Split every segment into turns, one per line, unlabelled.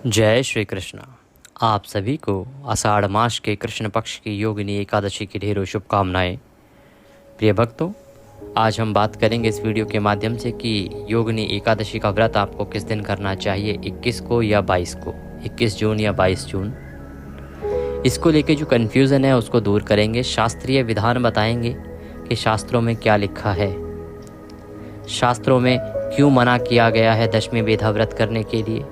जय श्री कृष्ण। आप सभी को आषाढ़ मास के कृष्ण पक्ष की योगिनी एकादशी की ढेरों शुभकामनाएं। प्रिय भक्तों, आज हम बात करेंगे इस वीडियो के माध्यम से कि योगिनी एकादशी का व्रत आपको किस दिन करना चाहिए, 21 को या 22 को, 21 जून या 22 जून। इसको लेके जो कन्फ्यूज़न है उसको दूर करेंगे, शास्त्रीय विधान बताएंगे कि शास्त्रों में क्या लिखा है, शास्त्रों में क्यों मना किया गया है दशमी बेधा व्रत करने के लिए।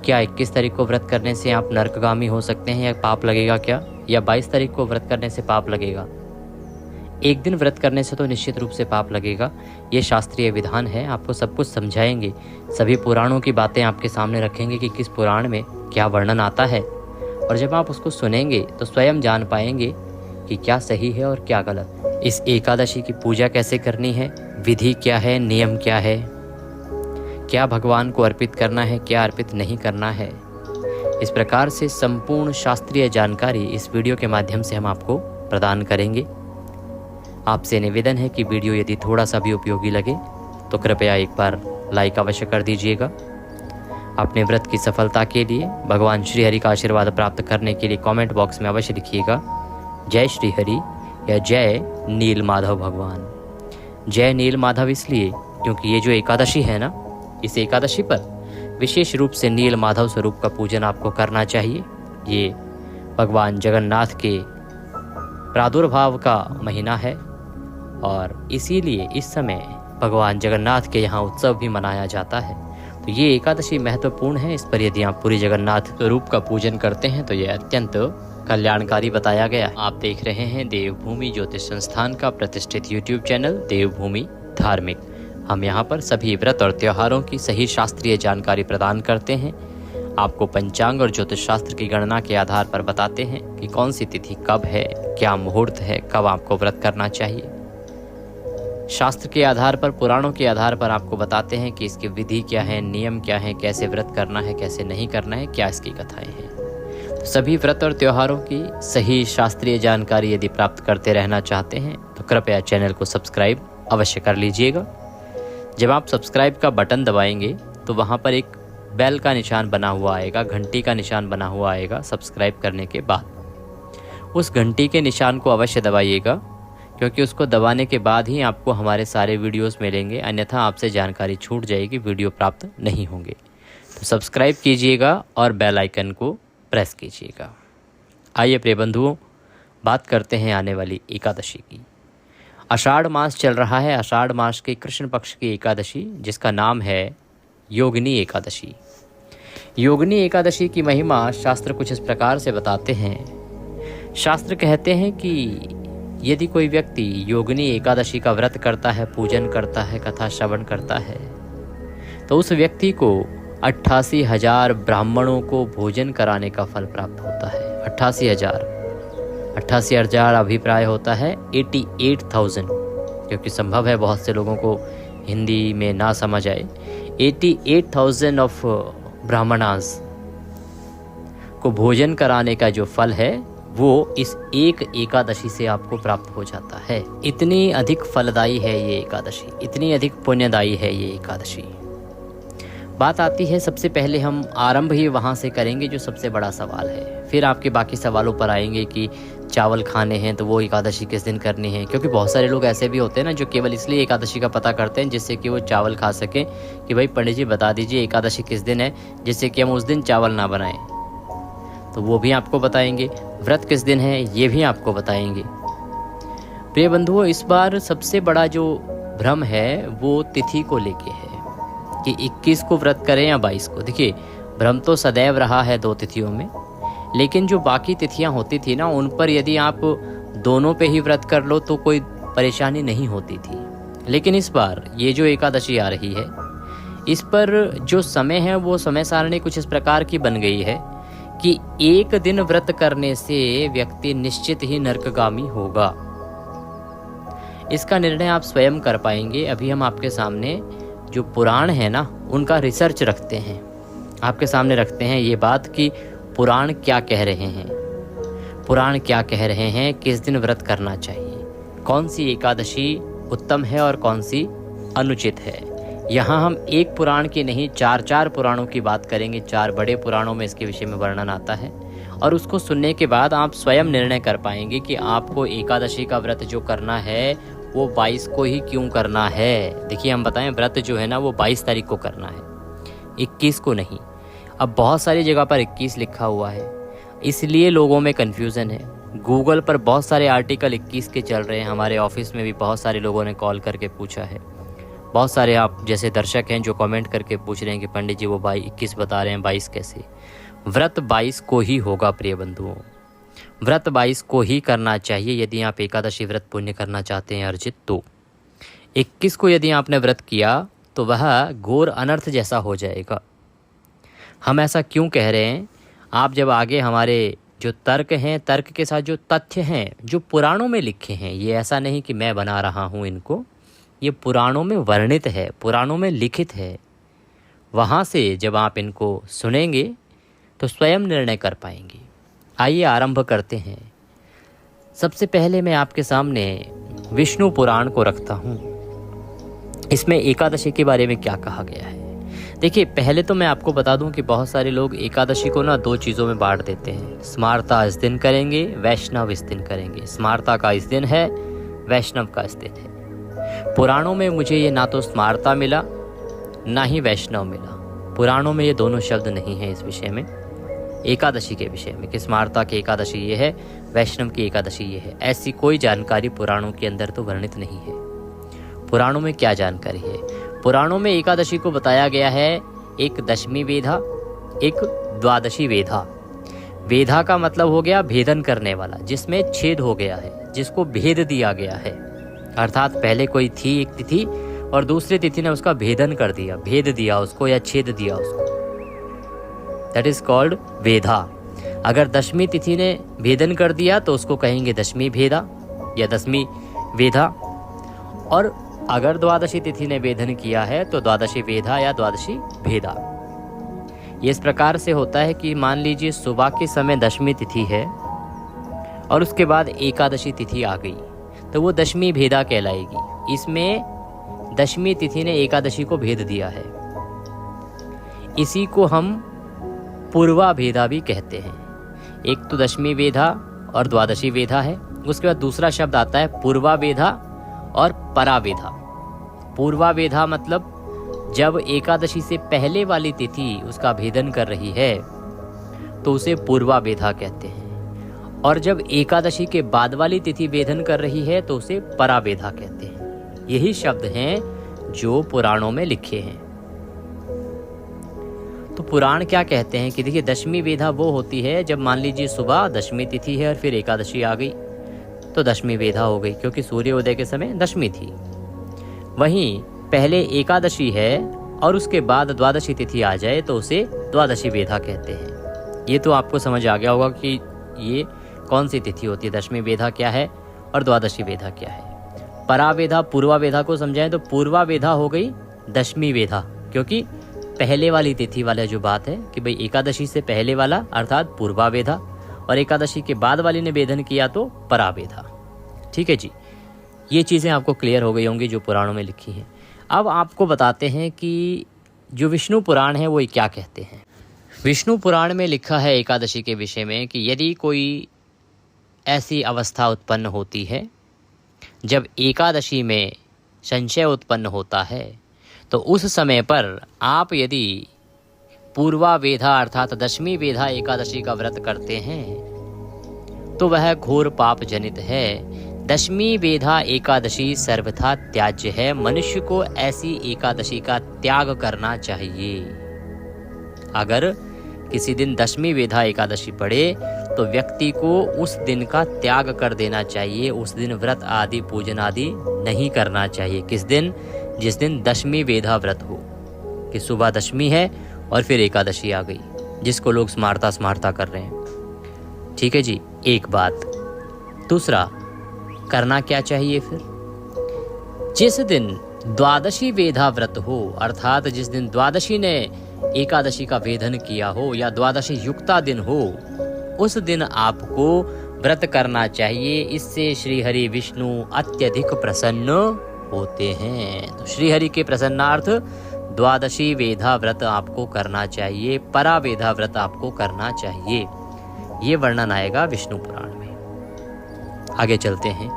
क्या 21 तारीख को व्रत करने से आप नरकगामी हो सकते हैं या पाप लगेगा क्या, या 22 तारीख को व्रत करने से पाप लगेगा। एक दिन व्रत करने से तो निश्चित रूप से पाप लगेगा। ये शास्त्रीय विधान है, आपको सब कुछ समझाएंगे, सभी पुराणों की बातें आपके सामने रखेंगे कि किस पुराण में क्या वर्णन आता है, और जब आप उसको सुनेंगे तो स्वयं जान पाएंगे कि क्या सही है और क्या गलत। इस एकादशी की पूजा कैसे करनी है, विधि क्या है, नियम क्या है, क्या भगवान को अर्पित करना है, क्या अर्पित नहीं करना है, इस प्रकार से संपूर्ण शास्त्रीय जानकारी इस वीडियो के माध्यम से हम आपको प्रदान करेंगे। आपसे निवेदन है कि वीडियो यदि थोड़ा सा भी उपयोगी लगे तो कृपया एक बार लाइक अवश्य कर दीजिएगा। अपने व्रत की सफलता के लिए भगवान श्री हरि का आशीर्वाद प्राप्त करने के लिए कमेंट बॉक्स में अवश्य लिखिएगा जय श्री हरि या जय नील माधव भगवान। जय नील माधव इसलिए क्योंकि ये जो एकादशी है ना, इस एकादशी पर विशेष रूप से नील माधव स्वरूप का पूजन आपको करना चाहिए। ये भगवान जगन्नाथ के प्रादुर्भाव का महीना है और इसीलिए इस समय भगवान जगन्नाथ के यहाँ उत्सव भी मनाया जाता है। तो ये एकादशी महत्वपूर्ण है। इस पर यदि आप पूरी जगन्नाथ स्वरूप का पूजन करते हैं तो ये अत्यंत कल्याणकारी बताया गया। आप देख रहे हैं देवभूमि ज्योतिष संस्थान का प्रतिष्ठित यूट्यूब चैनल देवभूमि धार्मिक। हम यहाँ पर सभी व्रत और त्योहारों की सही शास्त्रीय जानकारी प्रदान करते हैं। आपको पंचांग और ज्योतिष शास्त्र की गणना के आधार पर बताते हैं कि कौन सी तिथि कब है, क्या मुहूर्त है, कब आपको व्रत करना चाहिए। शास्त्र के आधार पर, पुराणों के आधार पर आपको बताते हैं कि इसकी विधि क्या है, नियम क्या है, कैसे व्रत करना है, कैसे नहीं करना है, क्या इसकी कथाएं हैं। तो सभी व्रत और त्योहारों की सही शास्त्रीय जानकारी यदि प्राप्त करते रहना चाहते हैं तो कृपया चैनल को सब्सक्राइब अवश्य कर लीजिएगा। जब आप सब्सक्राइब का बटन दबाएंगे तो वहाँ पर एक बेल का निशान बना हुआ आएगा, घंटी का निशान बना हुआ आएगा। सब्सक्राइब करने के बाद उस घंटी के निशान को अवश्य दबाइएगा, क्योंकि उसको दबाने के बाद ही आपको हमारे सारे वीडियोस मिलेंगे, अन्यथा आपसे जानकारी छूट जाएगी, वीडियो प्राप्त नहीं होंगे। तो सब्सक्राइब कीजिएगा और बेल आइकन को प्रेस कीजिएगा। आइए प्रिय बंधुओं, बात करते हैं आने वाली एकादशी की। आषाढ़ मास चल रहा है, आषाढ़ मास के कृष्ण पक्ष की एकादशी जिसका नाम है योगिनी एकादशी। योगिनी एकादशी की महिमा शास्त्र कुछ इस प्रकार से बताते हैं। शास्त्र कहते हैं कि यदि कोई व्यक्ति योगिनी एकादशी का व्रत करता है, पूजन करता है, कथा श्रवण करता है, तो उस व्यक्ति को 88,000 ब्राह्मणों को भोजन कराने का फल प्राप्त होता है। 88,000 अभिप्राय होता है 88,000, क्योंकि संभव है बहुत से लोगों को हिंदी में ना समझ आए। 88,000 ऑफ ब्राह्मणास को भोजन कराने का जो फल है वो इस एक एकादशी से आपको प्राप्त हो जाता है। इतनी अधिक फलदायी है ये एकादशी, इतनी अधिक पुण्यदायी है ये एकादशी। बात आती है, सबसे पहले हम आरंभ ही वहाँ से करेंगे जो सबसे बड़ा सवाल है, फिर आपके बाकी सवालों पर आएंगे कि चावल खाने हैं तो वो एकादशी किस दिन करनी है। क्योंकि बहुत सारे लोग ऐसे भी होते हैं ना जो केवल इसलिए एकादशी का पता करते हैं जिससे कि वो चावल खा सकें, कि भाई पंडित जी बता दीजिए एकादशी किस दिन है, जिससे कि हम उस दिन चावल ना बनाएं। तो वो भी आपको बताएंगे। व्रत किस दिन है ये भी आपको बताएंगे। प्रिय बंधुओं, इस बार सबसे बड़ा जो भ्रम है वो तिथि को लेके है कि 21 को व्रत करें या 22 को। देखिए, भ्रम तो सदैव रहा है 2 तिथियों में, लेकिन जो बाकी तिथियां होती थी ना, उन पर यदि आप दोनों पे ही व्रत कर लो तो कोई परेशानी नहीं होती थी। लेकिन इस बार ये जो एकादशी आ रही है, इस पर जो समय है वो समय सारणी कुछ इस प्रकार की बन गई है कि एक दिन व्रत करने से व्यक्ति निश्चित ही नरकगामी होगा। इसका निर्णय आप स्वयं कर पाएंगे। अभी हम आपके सामने जो पुराण है ना, उनका रिसर्च रखते हैं, आपके सामने रखते हैं ये बात कि पुराण क्या कह रहे हैं, पुराण क्या कह रहे हैं, किस दिन व्रत करना चाहिए, कौन सी एकादशी उत्तम है और कौन सी अनुचित है। यहाँ हम एक पुराण की नहीं 4 पुराणों की बात करेंगे। 4 बड़े पुराणों में इसके विषय में वर्णन आता है और उसको सुनने के बाद आप स्वयं निर्णय कर पाएंगे कि आपको एकादशी का व्रत जो करना है वो 22 को ही क्यों करना है। देखिए, हम बताएं, व्रत जो है ना वो 22 तारीख को करना है, 21 को नहीं। अब बहुत सारी जगह पर 21 लिखा हुआ है, इसलिए लोगों में कन्फ्यूज़न है। गूगल पर बहुत सारे आर्टिकल 21 के चल रहे हैं। हमारे ऑफिस में भी बहुत सारे लोगों ने कॉल करके पूछा है। बहुत सारे आप जैसे दर्शक हैं जो कमेंट करके पूछ रहे हैं कि पंडित जी वो 21 बता रहे हैं, 22 कैसे। व्रत 22 को ही होगा प्रिय बंधुओं, व्रत 22 को ही करना चाहिए यदि आप एकादशी व्रत पुण्य करना चाहते हैं अर्जित। तो 21 को यदि आपने व्रत किया तो वह घोर अनर्थ जैसा हो जाएगा। हम ऐसा क्यों कह रहे हैं? आप जब आगे हमारे जो तर्क हैं, तर्क के साथ जो तथ्य हैं जो पुराणों में लिखे हैं, ये ऐसा नहीं कि मैं बना रहा हूँ इनको, ये पुराणों में वर्णित है, पुराणों में लिखित है। वहाँ से जब आप इनको सुनेंगे तो स्वयं निर्णय कर पाएंगे। आइए आरंभ करते हैं। सबसे पहले मैं आपके सामने विष्णु पुराण को रखता हूँ। इसमें एकादशी के बारे में क्या कहा गया है। देखिए, पहले तो मैं आपको बता दूं कि बहुत सारे लोग एकादशी को ना 2 चीज़ों में बांट देते हैं। स्मार्ता इस दिन करेंगे, वैष्णव इस दिन करेंगे। स्मार्ता का इस दिन है, वैष्णव का इस दिन है। पुराणों में मुझे ये ना तो स्मार्ता मिला ना ही वैष्णव मिला। पुराणों में ये दोनों शब्द नहीं है इस विषय में, एकादशी के विषय में, कि स्मार्ता की एकादशी ये है, वैष्णव की एकादशी ये है। ऐसी कोई जानकारी पुराणों के अंदर तो वर्णित नहीं है। पुराणों में क्या जानकारी है? पुराणों में एकादशी को बताया गया है एक दशमी वेधा, एक द्वादशी वेधा। वेधा का मतलब हो गया भेदन करने वाला, जिसमें छेद हो गया है, जिसको भेद दिया गया है। अर्थात पहले कोई थी एक तिथि और दूसरी तिथि ने उसका भेदन कर दिया, भेद दिया उसको या छेद दिया उसको। That is called Vedha. अगर दशमी तिथि ने भेदन कर दिया तो उसको कहेंगे दशमी भेदा या दशमी वेधा, और अगर द्वादशी तिथि ने भेदन किया है तो द्वादशी वेधा या द्वादशी भेदा। ये इस प्रकार से होता है कि मान लीजिए सुबह के समय दशमी तिथि है और उसके बाद एकादशी तिथि आ गई तो वो दशमी भेदा कहलाएगी। इसमें दशमी तिथि ने एकादशी को भेद दिया है। इसी को हम पूर्वा भेदा भी कहते हैं। एक तो दशमी वेधा और द्वादशी वेधा है, उसके बाद दूसरा शब्द आता है पूर्वा वेधा और परावेधा। पूर्वा वेधा मतलब जब एकादशी से पहले वाली तिथि उसका भेदन कर रही है तो उसे पूर्वा वेधा कहते हैं, और जब एकादशी के बाद वाली तिथि भेदन कर रही है तो उसे परावेधा कहते हैं। यही शब्द हैं जो पुराणों में लिखे हैं। तो पुराण क्या कहते हैं कि देखिए, दशमी वेधा वो होती है जब मान लीजिए सुबह दशमी तिथि है और फिर एकादशी आ गई तो दशमी वेधा हो गई, क्योंकि सूर्योदय के समय दशमी थी। वहीं पहले एकादशी है और उसके बाद द्वादशी तिथि आ जाए तो उसे द्वादशी वेधा कहते हैं। ये तो आपको समझ आ गया होगा कि ये कौन सी तिथि होती है, दशमी वेधा क्या है और द्वादशी वेधा क्या है। परावेधा पूर्वा वेधा को समझाएं तो पूर्वा वेधा हो गई दशमी वेधा, क्योंकि पहले वाली तिथि वाला जो बात है कि भाई एकादशी से पहले वाला अर्थात पूर्वा वेधा, और एकादशी के बाद वाली ने भेदन किया तो परावेधा। ठीक है जी, ये चीज़ें आपको क्लियर हो गई होंगी जो पुराणों में लिखी हैं। अब आपको बताते हैं कि जो विष्णु पुराण है वो ये क्या कहते हैं। विष्णु पुराण में लिखा है एकादशी के विषय में कि यदि कोई ऐसी अवस्था उत्पन्न होती है जब एकादशी में संशय उत्पन्न होता है तो उस समय पर आप यदि पूर्वा वेधा अर्थात दशमी वेधा एकादशी का व्रत करते हैं तो वह घोर पाप जनित है। दशमी वेधा एकादशी सर्वथा त्याज्य है। मनुष्य को ऐसी एकादशी का त्याग करना चाहिए। अगर किसी दिन दशमी वेधा एकादशी पड़े तो व्यक्ति को उस दिन का त्याग कर देना चाहिए। उस दिन व्रत आदि पूजन आदि नहीं करना चाहिए। किस दिन? जिस दिन दशमी वेधा व्रत हो, कि सुबह दशमी है और फिर एकादशी आ गई, जिसको लोग स्मार्ता कर रहे हैं। ठीक है जी, एक बात। दूसरा, करना क्या चाहिए फिर? जिस दिन द्वादशी वेधा व्रत हो, अर्थात जिस दिन द्वादशी ने एकादशी का वेधन किया हो या द्वादशी युक्ता दिन हो, उस दिन आपको व्रत करना चाहिए। इससे श्री हरि विष्णु अत्यधिक प्रसन्न होते हैं। तो श्रीहरि के प्रसन्नार्थ द्वादशी वेधा व्रत आपको करना चाहिए, परा वेधा व्रत आपको करना चाहिए। ये वर्णन आएगा विष्णु पुराण में। आगे चलते हैं,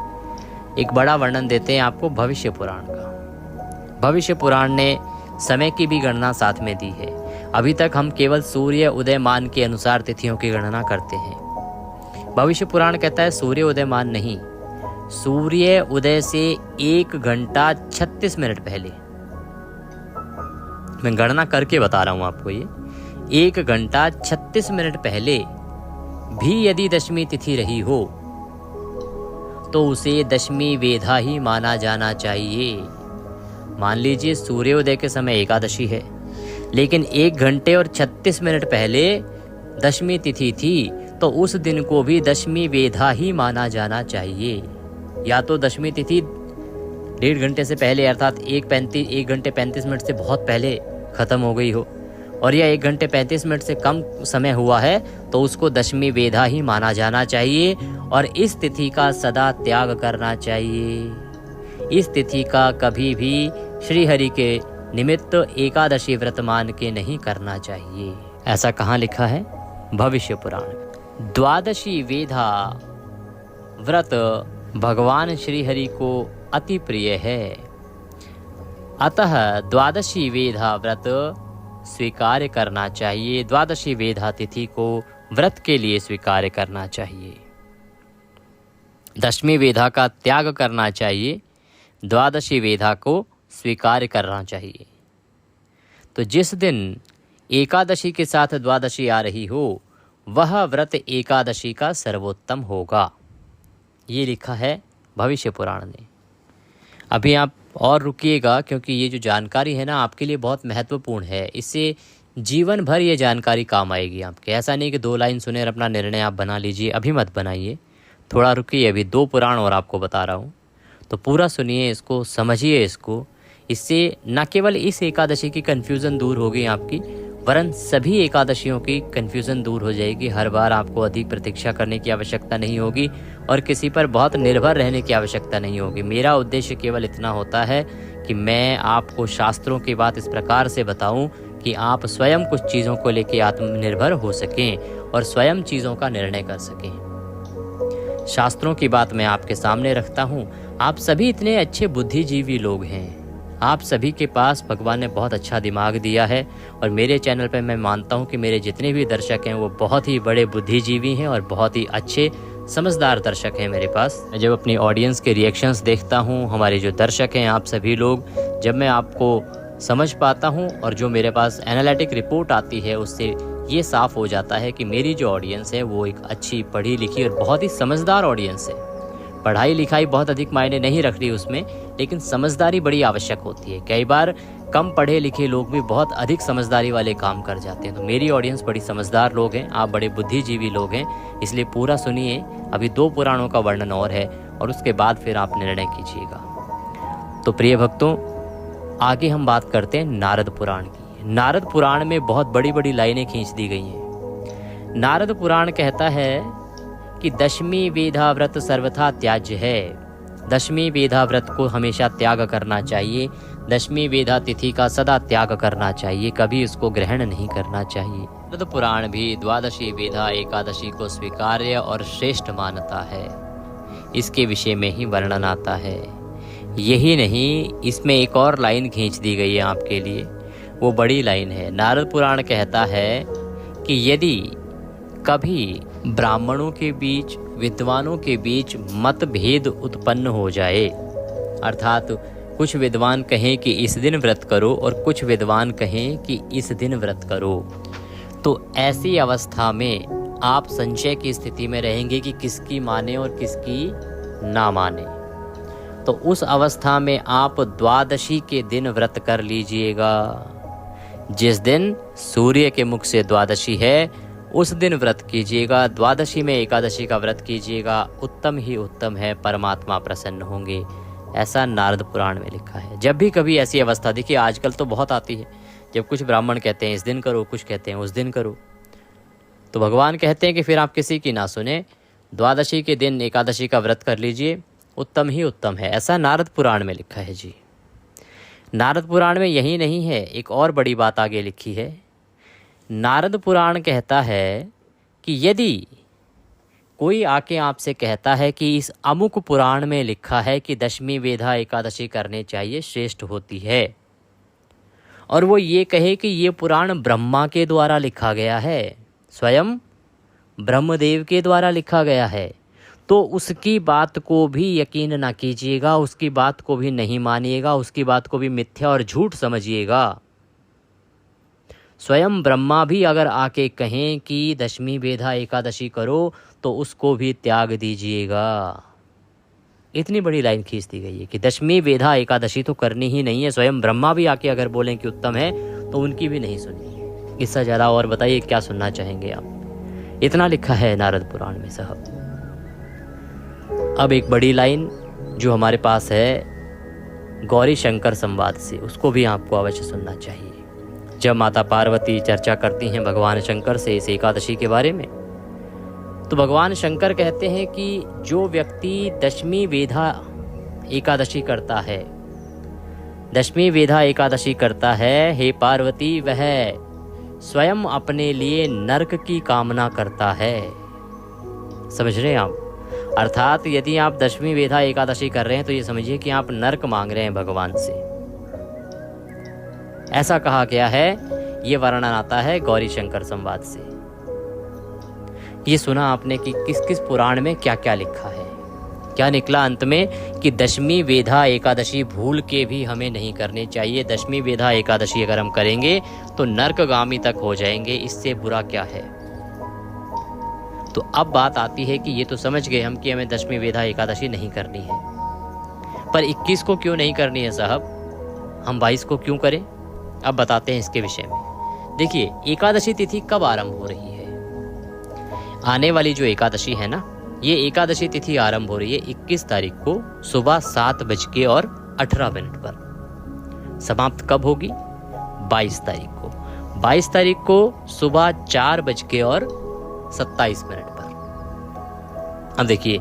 एक बड़ा वर्णन देते हैं आपको भविष्य पुराण का। भविष्य पुराण ने समय की भी गणना साथ में दी है। अभी तक हम केवल सूर्य उदयमान के अनुसार तिथियों की गणना करते हैं। भविष्य पुराण कहता है सूर्य उदयमान नहीं, सूर्य उदय से 1 घंटा 36 मिनट पहले। मैं गणना करके बता रहा हूं आपको, ये 1 घंटा 36 मिनट पहले भी यदि दशमी तिथि रही हो तो उसे दशमी वेधा ही माना जाना चाहिए। मान लीजिए सूर्योदय के समय एकादशी है, लेकिन 1 घंटे और 36 मिनट पहले दशमी तिथि थी, तो उस दिन को भी दशमी वेधा ही माना जाना चाहिए। या तो दशमी तिथि 1.5 घंटे से पहले अर्थात 1 घंटे 35 मिनट से बहुत पहले खत्म हो गई हो, और यह 1 घंटे 35 मिनट से कम समय हुआ है तो उसको दशमी वेधा ही माना जाना चाहिए, और इस तिथि का सदा त्याग करना चाहिए। इस तिथि का कभी भी श्रीहरि के निमित्त एकादशी व्रत मान के नहीं करना चाहिए। ऐसा कहाँ लिखा है? भविष्य पुराण। द्वादशी वेधा व्रत भगवान श्रीहरि को अति प्रिय है, अतः द्वादशी वेधा व्रत स्वीकार करना चाहिए। द्वादशी वेधा तिथि को व्रत के लिए स्वीकार करना चाहिए। दशमी वेधा का त्याग करना चाहिए, द्वादशी वेधा को स्वीकार करना चाहिए। तो जिस दिन एकादशी के साथ द्वादशी आ रही हो वह व्रत एकादशी का सर्वोत्तम होगा। ये लिखा है भविष्य पुराण ने। अभी आप और रुकिएगा, क्योंकि ये जो जानकारी है ना आपके लिए बहुत महत्वपूर्ण है। इससे जीवन भर ये जानकारी काम आएगी आपके। ऐसा नहीं कि 2 लाइन सुने और अपना निर्णय आप बना लीजिए, अभी मत बनाइए, थोड़ा रुकिए। अभी 2 पुराण और आपको बता रहा हूँ, तो पूरा सुनिए इसको, समझिए इसको। इससे न केवल इस एकादशी की कन्फ्यूज़न दूर होगी आपकी, वरन सभी एकादशियों की कन्फ्यूज़न दूर हो जाएगी। हर बार आपको अधिक प्रतीक्षा करने की आवश्यकता नहीं होगी और किसी पर बहुत निर्भर रहने की आवश्यकता नहीं होगी। मेरा उद्देश्य केवल इतना होता है कि मैं आपको शास्त्रों की बात इस प्रकार से बताऊं कि आप स्वयं कुछ चीज़ों को लेकर आत्मनिर्भर हो सकें और स्वयं चीज़ों का निर्णय कर सकें। शास्त्रों की बात मैं आपके सामने रखता हूँ। आप सभी इतने अच्छे बुद्धिजीवी लोग हैं, आप सभी के पास भगवान ने बहुत अच्छा दिमाग दिया है, और मेरे चैनल पर मैं मानता हूँ कि मेरे जितने भी दर्शक हैं वो बहुत ही बड़े बुद्धिजीवी हैं और बहुत ही अच्छे समझदार दर्शक हैं मेरे पास। मैं जब अपनी ऑडियंस के रिएक्शंस देखता हूँ, हमारे जो दर्शक हैं आप सभी लोग, जब मैं आपको समझ पाता हूँ और जो मेरे पास एनालिटिक रिपोर्ट आती है उससे ये साफ हो जाता है कि मेरी जो ऑडियंस है वो एक अच्छी पढ़ी लिखी और बहुत ही समझदार ऑडियंस है। पढ़ाई लिखाई बहुत अधिक मायने नहीं रख रही उसमें, लेकिन समझदारी बड़ी आवश्यक होती है। कई बार कम पढ़े लिखे लोग भी बहुत अधिक समझदारी वाले काम कर जाते हैं। तो मेरी ऑडियंस बड़ी समझदार लोग हैं, आप बड़े बुद्धिजीवी लोग हैं, इसलिए पूरा सुनिए। अभी 2 पुराणों का वर्णन और है और उसके बाद फिर आप निर्णय कीजिएगा। तो प्रिय भक्तों, आगे हम बात करते हैं नारद पुराण की। नारद पुराण में बहुत बड़ी बड़ी लाइनें खींच दी गई हैं। नारद पुराण कहता है कि दशमी वेधा व्रत सर्वथा त्याज्य है। दशमी वेधा व्रत को हमेशा त्याग करना चाहिए। दशमी वेधा तिथि का सदा त्याग करना चाहिए, कभी उसको ग्रहण नहीं करना चाहिए। नारद पुराण भी द्वादशी वेधा एकादशी को स्वीकार्य और श्रेष्ठ मानता है। इसके विषय में ही वर्णन आता है। यही नहीं, इसमें एक और लाइन खींच दी गई है आपके लिए, वो बड़ी लाइन है। नारद पुराण कहता है कि यदि कभी ब्राह्मणों के बीच, विद्वानों के बीच मतभेद उत्पन्न हो जाए, अर्थात कुछ विद्वान कहें कि इस दिन व्रत करो और कुछ विद्वान कहें कि इस दिन व्रत करो, तो ऐसी अवस्था में आप संशय की स्थिति में रहेंगे कि किसकी माने और किसकी ना माने। तो उस अवस्था में आप द्वादशी के दिन व्रत कर लीजिएगा। जिस दिन सूर्य के मुख से द्वादशी है उस दिन व्रत कीजिएगा। द्वादशी में एकादशी का व्रत कीजिएगा, उत्तम ही उत्तम है, परमात्मा प्रसन्न होंगे। ऐसा नारद पुराण में लिखा है। जब भी कभी ऐसी अवस्था, देखिए आजकल तो बहुत आती है, जब कुछ ब्राह्मण कहते हैं इस दिन करो, कुछ कहते हैं उस दिन करो, तो भगवान कहते हैं कि फिर आप किसी की ना सुने। द्वादशी के दिन एकादशी का व्रत कर लीजिए उत्तम ही उत्तम है, ऐसा नारद पुराण में लिखा है जी। नारद पुराण में यही नहीं है, एक और बड़ी बात आगे लिखी है। नारद पुराण कहता है कि यदि कोई आके आपसे कहता है कि इस अमुक पुराण में लिखा है कि दशमी वेधा एकादशी करने चाहिए, श्रेष्ठ होती है, और वो ये कहे कि ये पुराण ब्रह्मा के द्वारा लिखा गया है, स्वयं ब्रह्मदेव के द्वारा लिखा गया है, तो उसकी बात को भी यकीन ना कीजिएगा, उसकी बात को भी नहीं मानिएगा, उसकी बात को भी मिथ्या और झूठ समझिएगा। स्वयं ब्रह्मा भी अगर आके कहें कि दशमी वेधा एकादशी करो तो उसको भी त्याग दीजिएगा। इतनी बड़ी लाइन खींच दी गई है कि दशमी वेधा एकादशी तो करनी ही नहीं है। स्वयं ब्रह्मा भी आके अगर बोलें कि उत्तम है तो उनकी भी नहीं सुनिए। इससे ज़्यादा और बताइए क्या सुनना चाहेंगे आप। इतना लिखा है नारद पुराण में साहब। अब एक बड़ी लाइन जो हमारे पास है गौरी शंकर संवाद से, उसको भी आपको अवश्य सुनना चाहिए। जब माता पार्वती चर्चा करती हैं भगवान शंकर से इस एकादशी के बारे में, तो भगवान शंकर कहते हैं कि जो व्यक्ति दशमी वेधा एकादशी करता है, दशमी वेधा एकादशी करता है, हे पार्वती, वह स्वयं अपने लिए नरक की कामना करता है। समझ रहे हैं आप? अर्थात यदि आप दशमी वेधा एकादशी कर रहे हैं तो ये समझिए कि आप नरक मांग रहे हैं भगवान से। ऐसा कहा गया है, ये वर्णन आता है गौरी शंकर संवाद से। ये सुना आपने कि किस किस पुराण में क्या क्या लिखा है। क्या निकला अंत में कि दशमी वेधा एकादशी भूल के भी हमें नहीं करनी चाहिए। दशमी वेधा एकादशी अगर हम करेंगे तो नरकगामी तक हो जाएंगे, इससे बुरा क्या है। तो अब बात आती है कि ये तो समझ गए हम कि हमें दशमी वेधा एकादशी नहीं करनी है, पर 21 को क्यों नहीं करनी है साहब, हम 22 को क्यों करें? अब बताते हैं इसके विषय में। देखिए, एकादशी तिथि कब आरंभ हो रही है? आने वाली जो एकादशी है ना, ये एकादशी तिथि आरंभ हो रही है 21 तारीख को सुबह 7:18 पर। समाप्त कब होगी? 22 तारीख को। 22 तारीख को सुबह 4:27 पर। अब देखिए,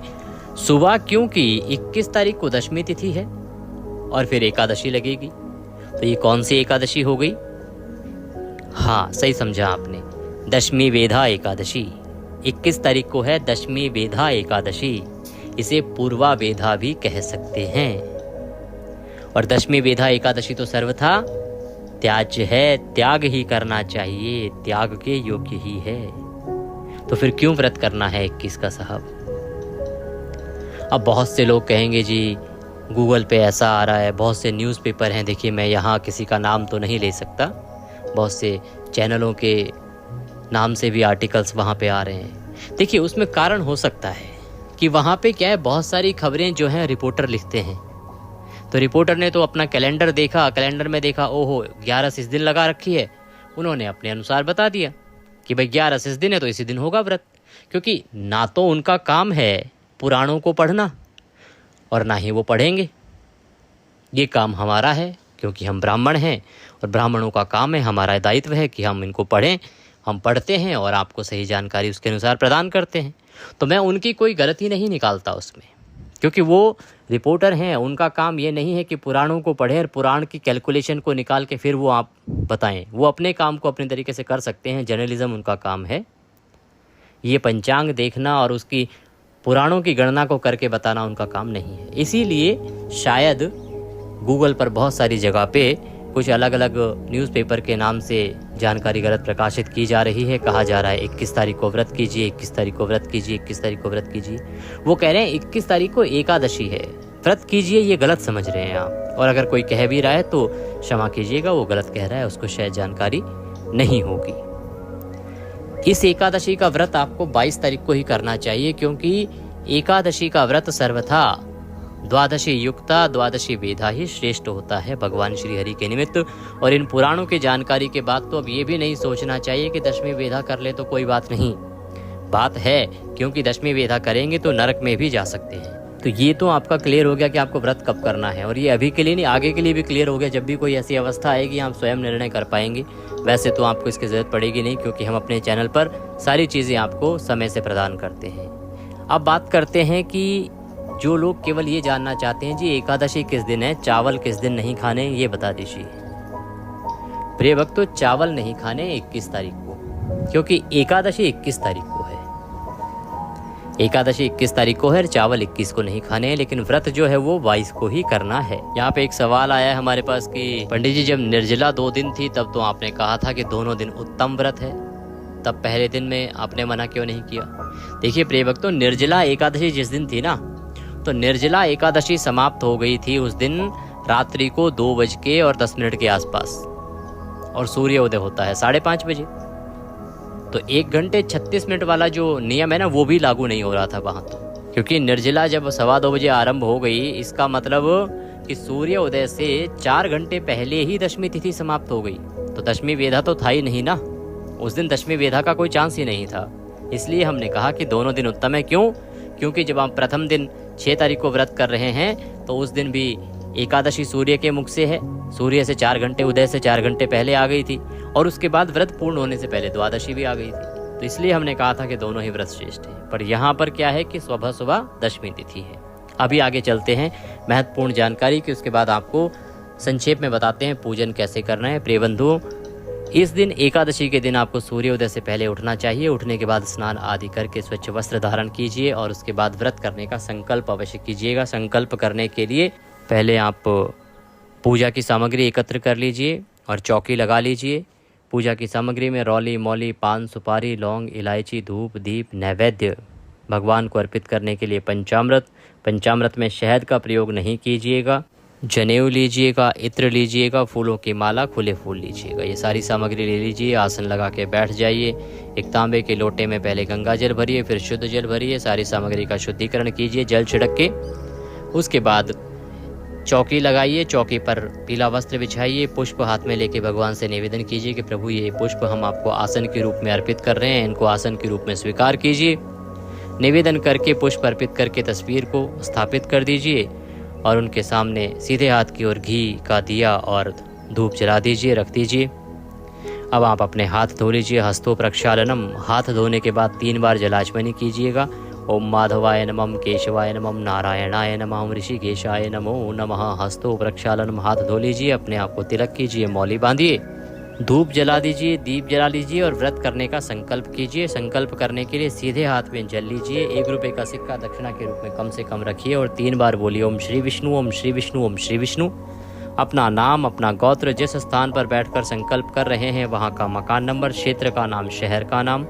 सुबह क्योंकि 21 तारीख को दशमी तिथि है और फिर एकादशी लगेगी, तो ये कौन सी एकादशी हो गई? हाँ, सही समझा आपने, दशमी वेधा एकादशी। 21 तारीख को है दशमी वेधा एकादशी। इसे पूर्वा वेधा भी कह सकते हैं। और दशमी वेधा एकादशी तो सर्वथा त्याज्य है, त्याग ही करना चाहिए, त्याग के योग्य ही है। तो फिर क्यों व्रत करना है 21 का साहब? अब बहुत से लोग कहेंगे जी गूगल पे ऐसा आ रहा है, बहुत से न्यूज़पेपर हैं, देखिए मैं यहाँ किसी का नाम तो नहीं ले सकता, बहुत से चैनलों के नाम से भी आर्टिकल्स वहाँ पे आ रहे हैं। देखिए, उसमें कारण हो सकता है कि वहाँ पे क्या है, बहुत सारी खबरें जो हैं रिपोर्टर लिखते हैं। तो रिपोर्टर ने तो अपना कैलेंडर देखा, कैलेंडर में देखा ओहो 11 से इस दिन लगा रखी है, उन्होंने अपने अनुसार बता दिया कि भाई 11 से इस दिन है तो इसी दिन होगा व्रत। क्योंकि ना तो उनका काम है पुराणों को पढ़ना और ना ही वो पढ़ेंगे। ये काम हमारा है क्योंकि हम ब्राह्मण हैं और ब्राह्मणों का काम है, हमारा दायित्व है कि हम इनको पढ़ें। हम पढ़ते हैं और आपको सही जानकारी उसके अनुसार प्रदान करते हैं। तो मैं उनकी कोई गलती नहीं निकालता उसमें, क्योंकि वो रिपोर्टर हैं, उनका काम ये नहीं है कि पुराणों को पढ़ें और पुराण की कैलकुलेशन को निकाल के फिर वो आप बताएं। वो अपने काम को अपने तरीके से कर सकते हैं, जर्नलिज्म उनका काम है। ये पंचांग देखना और उसकी पुराणों की गणना को करके बताना उनका काम नहीं है। इसीलिए शायद गूगल पर बहुत सारी जगह पे कुछ अलग अलग न्यूज़पेपर के नाम से जानकारी गलत प्रकाशित की जा रही है। कहा जा रहा है 21 तारीख को व्रत कीजिए, 21 तारीख को व्रत कीजिए, 21 तारीख को व्रत कीजिए। वो कह रहे हैं 21 तारीख को एकादशी है, व्रत कीजिए, ये गलत समझ रहे हैं आप। और अगर कोई कह भी रहा है तो क्षमा कीजिएगा, वो गलत कह रहा है, उसको शायद जानकारी नहीं होगी। इस एकादशी का व्रत आपको 22 तारीख को ही करना चाहिए, क्योंकि एकादशी का व्रत सर्वथा द्वादशी युक्ता द्वादशी वेधा ही श्रेष्ठ होता है भगवान श्री हरि के निमित्त। और इन पुराणों की जानकारी के बाद तो अब ये भी नहीं सोचना चाहिए कि दशमी वेधा कर ले तो कोई बात नहीं। बात है, क्योंकि दशमी वेधा करेंगे तो नरक में भी जा सकते हैं। तो ये तो आपका क्लियर हो गया कि आपको व्रत कब करना है, और ये अभी के लिए नहीं, आगे के लिए भी क्लियर हो गया। जब भी कोई ऐसी अवस्था आएगी आप स्वयं निर्णय कर पाएंगे। वैसे तो आपको इसकी ज़रूरत पड़ेगी नहीं, क्योंकि हम अपने चैनल पर सारी चीज़ें आपको समय से प्रदान करते हैं। अब बात करते हैं कि जो लोग केवल ये जानना चाहते हैं जी एकादशी किस दिन है, चावल किस दिन नहीं खाने, ये बता दीजिए। प्रिय भक्तों, चावल नहीं खाने 21 तारीख को, क्योंकि एकादशी 21 तारीख को है। एकादशी 21 तारीख को है, चावल 21 को नहीं खाने हैं, लेकिन व्रत जो है वो 22 को ही करना है। यहाँ पे एक सवाल आया है हमारे पास कि पंडित जी जब निर्जला 2 दिन थी तब तो आपने कहा था कि दोनों दिन उत्तम व्रत है, तब पहले दिन में आपने मना क्यों नहीं किया? देखिए प्रिय भक्तों, निर्जला एकादशी जिस दिन थी ना, तो निर्जला एकादशी समाप्त हो गई थी उस दिन रात्रि को 2:10 के आसपास, और सूर्य उदय होता है 5:30 बजे। तो 1 घंटे 36 मिनट वाला जो नियम है ना, वो भी लागू नहीं हो रहा था वहां तो, क्योंकि निर्जला जब 2:15 बजे आरंभ हो गई, इसका मतलब कि सूर्य उदय से 4 घंटे पहले ही दशमी तिथि समाप्त हो गई। तो दशमी वेधा तो था ही नहीं ना, उस दिन दशमी वेधा का कोई चांस ही नहीं था। इसलिए हमने कहा कि दोनों दिन उत्तम है। क्यों? क्योंकि जब हम प्रथम दिन 6 तारीख को व्रत कर रहे हैं तो उस दिन भी एकादशी सूर्य के मुख से है, सूर्य से 4 घंटे, उदय से 4 घंटे पहले आ गई थी, और उसके बाद व्रत पूर्ण होने से पहले द्वादशी भी आ गई थी। तो इसलिए हमने कहा था कि दोनों ही व्रत श्रेष्ठ हैं। पर यहाँ पर क्या है कि सुबह सुबह दशमी तिथि है। अभी आगे चलते हैं महत्वपूर्ण जानकारी की, उसके बाद आपको संक्षेप में बताते हैं पूजन कैसे करना है। प्रिय बंधुओं, इस दिन एकादशी के दिन आपको सूर्योदय से पहले उठना चाहिए। उठने के बाद स्नान आदि करके स्वच्छ वस्त्र धारण कीजिए और उसके बाद व्रत करने का संकल्प अवश्य कीजिएगा। संकल्प करने के लिए पहले आप पूजा की सामग्री एकत्र कर लीजिए और चौकी लगा लीजिए। पूजा की सामग्री में रौली, मौली, पान, सुपारी, लौंग, इलायची, धूप, दीप, नैवेद्य, भगवान को अर्पित करने के लिए पंचामृत। पंचामृत में शहद का प्रयोग नहीं कीजिएगा। जनेऊ लीजिएगा, इत्र लीजिएगा, फूलों की माला, खुले फूल लीजिएगा। ये सारी सामग्री ले लीजिए, आसन लगा के बैठ जाइए। एक तांबे के लोटे में पहले गंगा जल भरिए, फिर शुद्ध जल भरिए। सारी सामग्री का शुद्धिकरण कीजिए जल छिड़क के। उसके बाद चौकी लगाइए, चौकी पर पीला वस्त्र बिछाइए, पुष्प हाथ में लेके भगवान से निवेदन कीजिए कि प्रभु ये पुष्प हम आपको आसन के रूप में अर्पित कर रहे हैं, इनको आसन के रूप में स्वीकार कीजिए। निवेदन करके पुष्प अर्पित करके तस्वीर को स्थापित कर दीजिए और उनके सामने सीधे हाथ की ओर घी का दिया और धूप जला दीजिए, रख दीजिए। अब आप अपने हाथ धो लीजिए, हस्तों प्रक्षालनम। हाथ धोने के बाद 3 बार जलाचमनी कीजिएगा। ओम माधवाय नमः, केशवाय नमः, नारायणाय नमः, ऋषिकेशाय नमो नमः। हस्तों प्रक्षालनम, हाथ धो लीजिए, अपने आप को तिलक कीजिए, मौली बांधिए, धूप जला दीजिए, दीप जला लीजिए और व्रत करने का संकल्प कीजिए। संकल्प करने के लिए सीधे हाथ में जल लीजिए। 1 रुपये का सिक्का दक्षिणा के रूप में कम से कम रखिए और 3 बार बोलिए ओम श्री विष्णु, ओम श्री विष्णु, ओम श्री विष्णु। अपना नाम, अपना गोत्र, जिस स्थान पर बैठकर संकल्प कर रहे हैं वहाँ का मकान नंबर, क्षेत्र का नाम, शहर का नाम।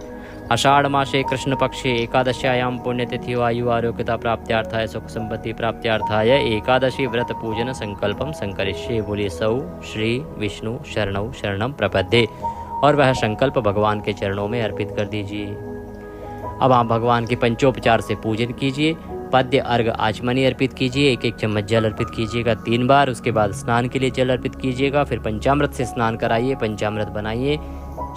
आषाढ़ मासे कृष्ण पक्षे एकादश्यायाम पुण्यतिथि आयु आरोग्यता प्राप्त्यार्थाय सुख संपत्ति प्राप्त्यार्थाय एकादशी व्रत पूजन संकल्पम संकरिष्ये। बोलिए सौ श्री विष्णु शरणौ शरणम प्रपद्ये, और वह संकल्प भगवान के चरणों में अर्पित कर दीजिए। अब आप भगवान के पंचोपचार से पूजन कीजिए। पद्य, अर्घ, आचमनी अर्पित कीजिए। 1-1 चम्मच जल अर्पित कीजिएगा 3 बार। उसके बाद स्नान के लिए जल अर्पित कीजिएगा। फिर पंचामृत से स्नान कराइए, पंचामृत बनाइए।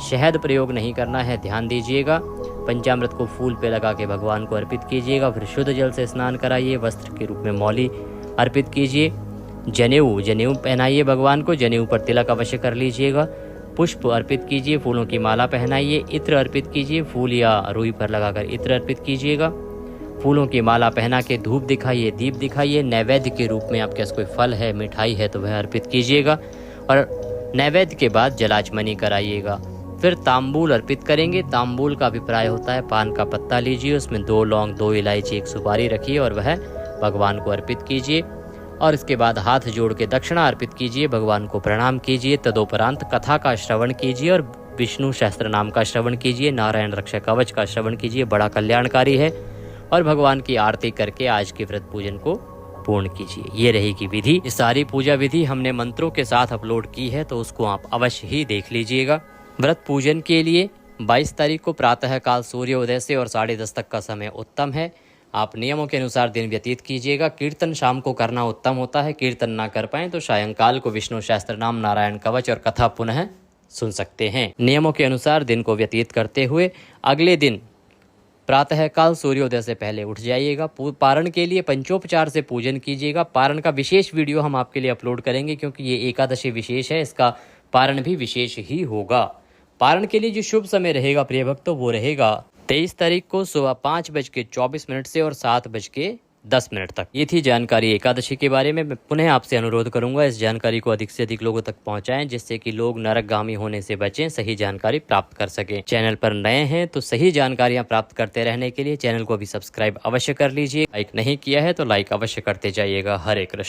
शहद प्रयोग नहीं करना है, ध्यान दीजिएगा। पंचामृत को फूल पे लगा के भगवान को अर्पित कीजिएगा। फिर शुद्ध जल से स्नान कराइए। वस्त्र के रूप में मौली अर्पित कीजिए। जनेऊ पहनाइए भगवान को। जनेऊ पर तिलक अवश्य कर लीजिएगा। पुष्प अर्पित कीजिए, फूलों की माला पहनाइए। इत्र अर्पित कीजिए, फूल या रुई पर लगाकर इत्र अर्पित कीजिएगा। फूलों की माला पहना के धूप दिखाइए, दीप दिखाइए। नैवेद्य के रूप में आपके पास कोई फल है, मिठाई है तो वह अर्पित कीजिएगा और नैवेद्य के बाद जलाचमनी कराइएगा। फिर तांबूल अर्पित करेंगे। तांबूल का अभिप्राय होता है पान का पत्ता लीजिए, उसमें 2 लौंग, 2 इलायची, 1 सुपारी रखिए और वह भगवान को अर्पित कीजिए। और इसके बाद हाथ जोड़ के दक्षिणा अर्पित कीजिए, भगवान को प्रणाम कीजिए। तदोपरांत कथा का श्रवण कीजिए और विष्णु सहस्त्र नाम का श्रवण कीजिए, नारायण रक्षा कवच का श्रवण कीजिए, बड़ा कल्याणकारी है। और भगवान की आरती करके आज के व्रत पूजन को पूर्ण कीजिए। ये रहेगी विधि। ये सारी पूजा विधि हमने मंत्रों के साथ अपलोड की है, तो उसको आप अवश्य ही देख लीजिएगा। व्रत पूजन के लिए 22 तारीख को प्रातः काल सूर्योदय से और 10:30 तक का समय उत्तम है। आप नियमों के अनुसार दिन व्यतीत कीजिएगा। कीर्तन शाम को करना उत्तम होता है। कीर्तन ना कर पाएं तो सायंकाल को विष्णु सहस्त्र नाम, नारायण कवच और कथा पुनः सुन सकते हैं। नियमों के अनुसार दिन को व्यतीत करते हुए अगले दिन प्रातः काल सूर्योदय से पहले उठ जाइएगा। पारण के लिए पंचोपचार से पूजन कीजिएगा। पारण का विशेष वीडियो हम आपके लिए अपलोड करेंगे, क्योंकि ये एकादशी विशेष है, इसका पारण भी विशेष ही होगा। पारण के लिए जो शुभ समय रहेगा प्रिय भक्तों, वो रहेगा 23 तारीख को सुबह 5:24 से और 7:10 10 मिनट तक। ये थी जानकारी एकादशी के बारे में। मैं पुनः आपसे अनुरोध करूंगा इस जानकारी को अधिक से अधिक लोगों तक पहुंचाएं, जिससे कि लोग नरकगामी होने से बचें, सही जानकारी प्राप्त कर सकें। चैनल पर नए हैं तो सही जानकारियां प्राप्त करते रहने के लिए चैनल को भी सब्सक्राइब अवश्य कर लीजिए। लाइक नहीं किया है तो लाइक अवश्य करते जाइएगा। हरे कृष्ण।